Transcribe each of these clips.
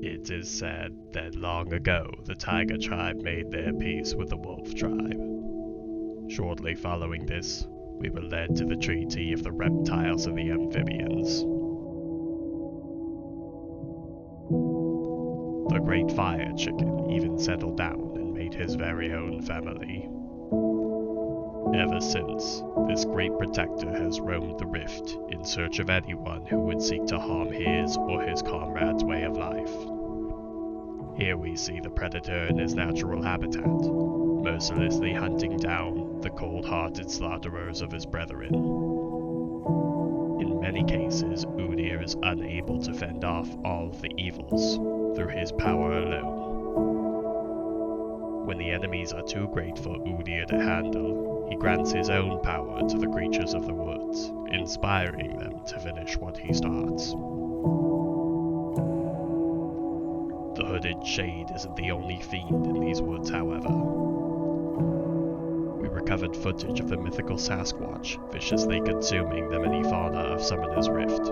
It is said that long ago the tiger tribe made their peace with the wolf tribe. Shortly following this, we were led to the treaty of the reptiles and the amphibians. The great fire chicken even settled down and made his very own family. Ever since, this great protector has roamed the rift in search of anyone who would seek to harm his or his comrade's way of life. Here we see the predator in his natural habitat, mercilessly hunting down the cold-hearted slaughterers of his brethren. In many cases, Udyr is unable to fend off all of the evils through his power alone. When the enemies are too great for Udyr to handle, he grants his own power to the creatures of the woods, inspiring them to finish what he starts. The hooded shade isn't the only fiend in these woods, however. We recovered footage of the mythical Sasquatch viciously consuming the many fauna of Summoner's Rift.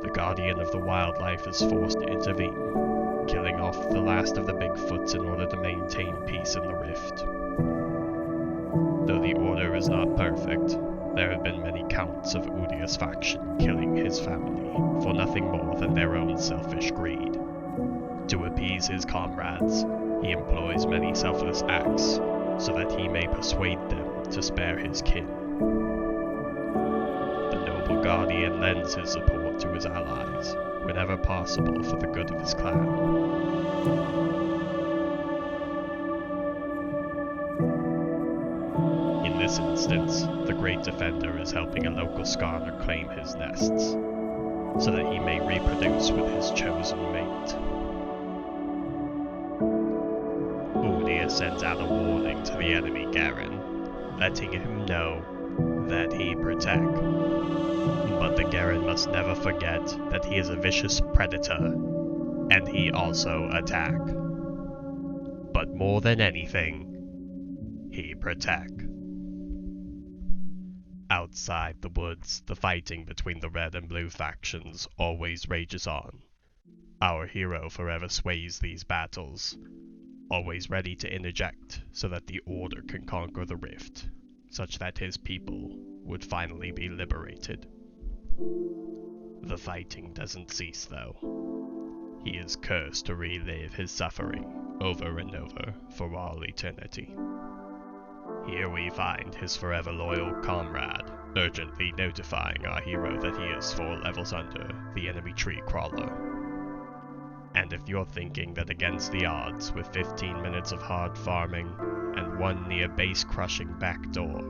The guardian of the wildlife is forced to intervene, killing off the last of the Bigfoots in order to maintain peace in the rift. Though the order is not perfect, there have been many counts of Udyr's faction killing his family for nothing more than their own selfish greed. To appease his comrades, he employs many selfless acts so that he may persuade them to spare his kin. The noble guardian lends his support to his allies whenever possible for the good of his clan. In this instance, the Great Defender is helping a local skarner claim his nests, so that he may reproduce with his chosen mate. Udyr sends out a warning to the enemy Garen, letting him know that he protect. But the Garen must never forget that he is a vicious predator, and he also attack. But more than anything, he protect. Outside the woods, the fighting between the red and blue factions always rages on. Our hero forever sways these battles, always ready to interject so that the Order can conquer the rift, such that his people would finally be liberated. The fighting doesn't cease, though. He is cursed to relive his suffering over and over for all eternity. Here we find his forever loyal comrade, urgently notifying our hero that he is 4 levels under the enemy tree crawler. And if you're thinking that against the odds, with 15 minutes of hard farming and 1 near base-crushing backdoor,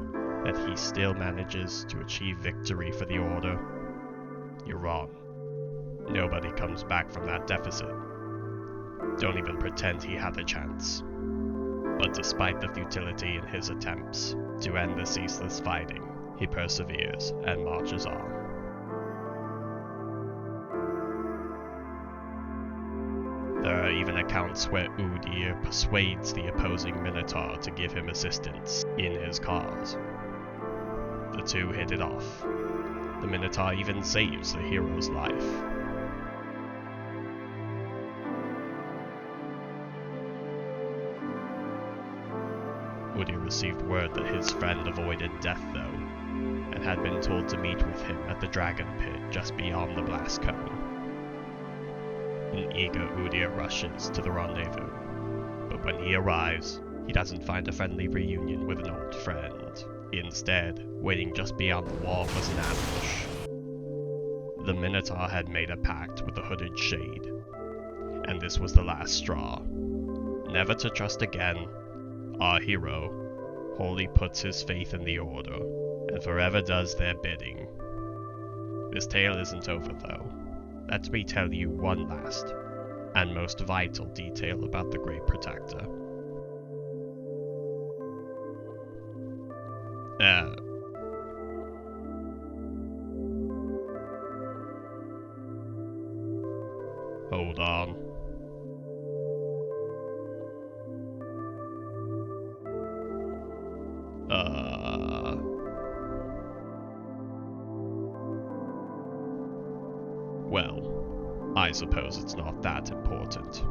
that he still manages to achieve victory for the Order, you're wrong. Nobody comes back from that deficit. Don't even pretend he had a chance. But despite the futility in his attempts to end the ceaseless fighting, he perseveres and marches on. There are even accounts where Udyr persuades the opposing Minotaur to give him assistance in his cause. The two hit it off. The Minotaur even saves the hero's life. Udyr received word that his friend avoided death, though, and had been told to meet with him at the Dragon Pit just beyond the blast cone. An eager Udyr rushes to the rendezvous, but when he arrives, he doesn't find a friendly reunion with an old friend. Instead, waiting just beyond the wall was an ambush. The Minotaur had made a pact with the hooded shade, and this was the last straw. Never to trust again, our hero wholly puts his faith in the Order, and forever does their bidding. This tale isn't over, though. Let me tell you one last, and most vital detail about the Great Protector. Hold on. Well, I suppose it's not that important.